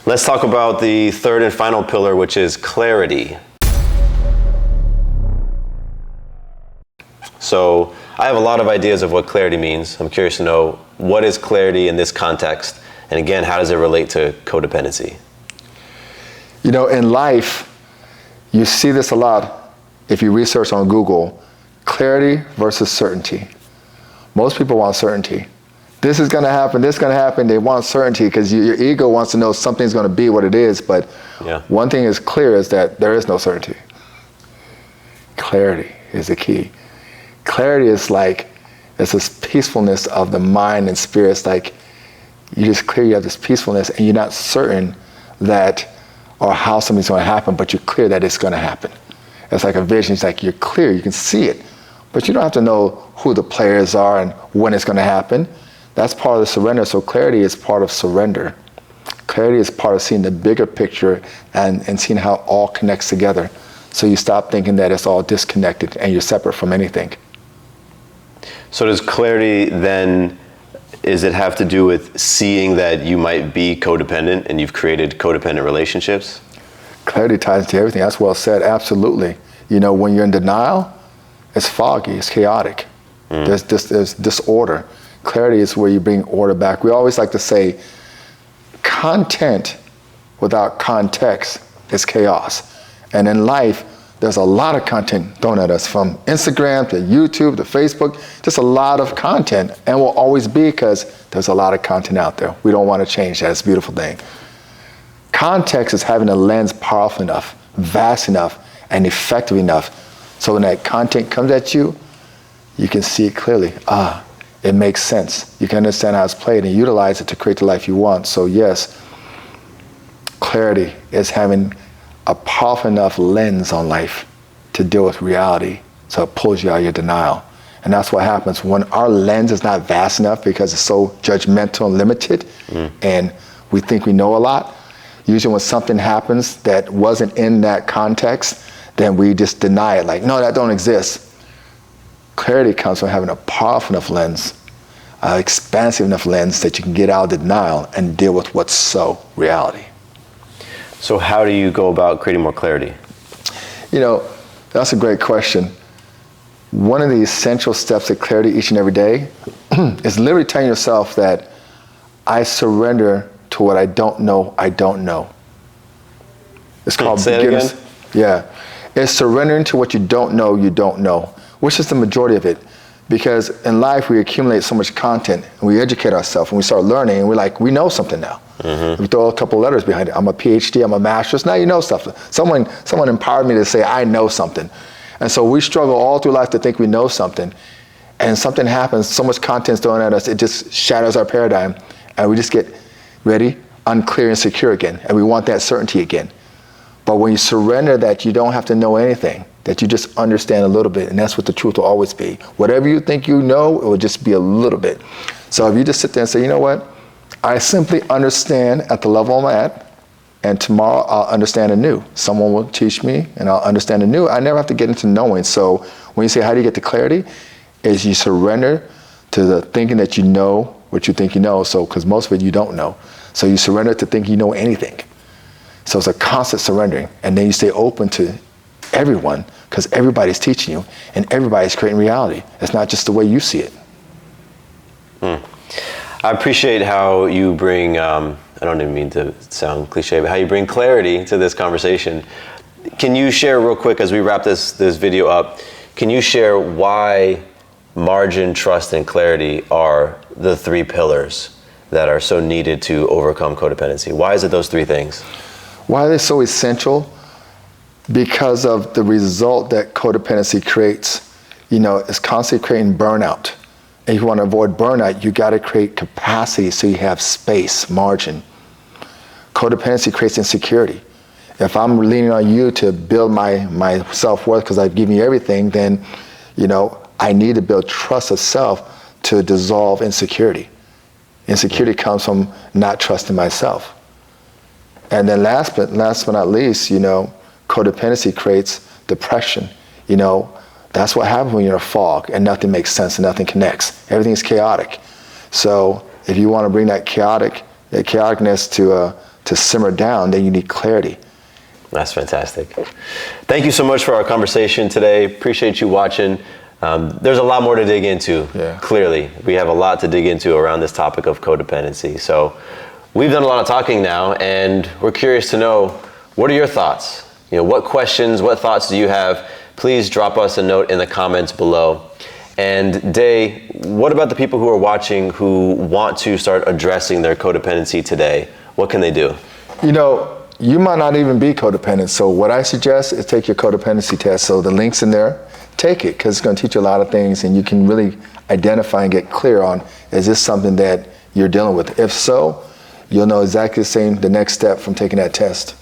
Let's talk about the third and final pillar, which is clarity. So I have a lot of ideas of what clarity means. I'm curious to know, what is clarity in this context? And again, how does it relate to codependency? You know, in life, you see this a lot if you research on Google, clarity versus certainty. Most people want certainty. This is going to happen, this is going to happen. They want certainty because your ego wants to know something's going to be what it is. But one thing is clear is that there is no certainty. Clarity is the key. Clarity is like, it's this peacefulness of the mind and spirit. It's like you just clear, you have this peacefulness and you're not certain that or how something's going to happen, but you're clear that it's going to happen. It's like a vision. It's like you're clear, you can see it, but you don't have to know who the players are and when it's going to happen. That's part of the surrender. So clarity is part of surrender. Clarity is part of seeing the bigger picture and seeing how it all connects together. So you stop thinking that it's all disconnected and you're separate from anything. So does clarity then, does it have to do with seeing that you might be codependent and you've created codependent relationships? Clarity ties into everything. That's well said. Absolutely. You know, when you're in denial, it's foggy, it's chaotic. There's disorder. Clarity is where you bring order back. We always like to say, content without context is chaos. And in life, there's a lot of content thrown at us, from Instagram to YouTube to Facebook, just a lot of content, and will always be, because there's a lot of content out there. We don't want to change that. It's a beautiful thing. Context is having a lens powerful enough, vast enough, and effective enough, so when that content comes at you, you can see it clearly. It makes sense. You can understand how it's played and utilize it to create the life you want. So yes, clarity is having a powerful enough lens on life to deal with reality, so it pulls you out of your denial. And that's what happens when our lens is not vast enough, because it's so judgmental and limited, and we think we know a lot. Usually when something happens that wasn't in that context, then we just deny it, like, no, that don't exist. Clarity comes from having a powerful enough lens, expansive enough lens that you can get out of the denial and deal with what's so reality. So how do you go about creating more clarity? You know, that's a great question. One of the essential steps to clarity each and every day is literally telling yourself that I surrender to what I don't know I don't know. It's called beginners. Yeah. It's surrendering to what you don't know, which is the majority of it. Because in life, we accumulate so much content, and we educate ourselves, and we start learning, and we're like, we know something now. We throw a couple letters behind it. I'm a PhD, I'm a master's, now you know stuff. Someone empowered me to say, I know something. And so we struggle all through life to think we know something, and something happens, so much content's thrown at us, it just shatters our paradigm, and we just get ready, unclear, and secure again, and we want that certainty again. But when you surrender that you don't have to know anything, that you just understand a little bit, and that's what the truth will always be. Whatever you think you know, it will just be a little bit. So if you just sit there and say, you know what, I simply understand at the level I'm at, and tomorrow I'll understand anew. Someone will teach me, and I'll understand anew. I never have to get into knowing. So when you say, how do you get to clarity? Is you surrender to the thinking that you know what you think you know. So, because most of it you don't know. So you surrender to think you know anything. So it's a constant surrendering. And then you stay open to everyone, because everybody's teaching you, and everybody's creating reality. It's not just the way you see it. I appreciate how you bring, I don't even mean to sound cliche, but how you bring clarity to this conversation. Can you share real quick, as we wrap this video up, can you share why margin, trust, and clarity are the three pillars that are so needed to overcome codependency? Why is it those three things? Why are they so essential? Because of the result that codependency creates. You know, it's constantly creating burnout. And if you want to avoid burnout, you got to create capacity so you have space, margin. Codependency creates insecurity. If I'm leaning on you to build my self-worth because I've given you everything, then, you know, I need to build trust of self to dissolve insecurity. Insecurity comes from not trusting myself. And then last but not least, you know, codependency creates depression. You know, that's what happens when you're in a fog and nothing makes sense and nothing connects. Everything is chaotic. So if you want to bring that chaoticness to simmer down, then you need clarity. That's fantastic. Thank you so much for our conversation today. Appreciate you watching. There's a lot more to dig into. Yeah. Clearly, we have a lot to dig into around this topic of codependency. So we've done a lot of talking now, and we're curious to know, what are your thoughts? What questions, what thoughts do you have? Please drop us a note in the comments below. And Day, what about the people who are watching who want to start addressing their codependency today? What can they do? You might not even be codependent. So what I suggest is take your codependency test. So the link's in there. Take it, because it's going to teach you a lot of things, and you can really identify and get clear on, is this something that you're dealing with? If so, you'll know exactly the next step from taking that test.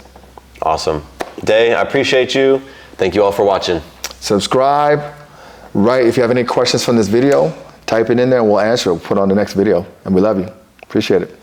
Awesome. Day, I appreciate you. Thank you all for watching. Subscribe. If you have any questions from this video, type it in there and we'll answer it. We'll put on the next video. And we love you. Appreciate it.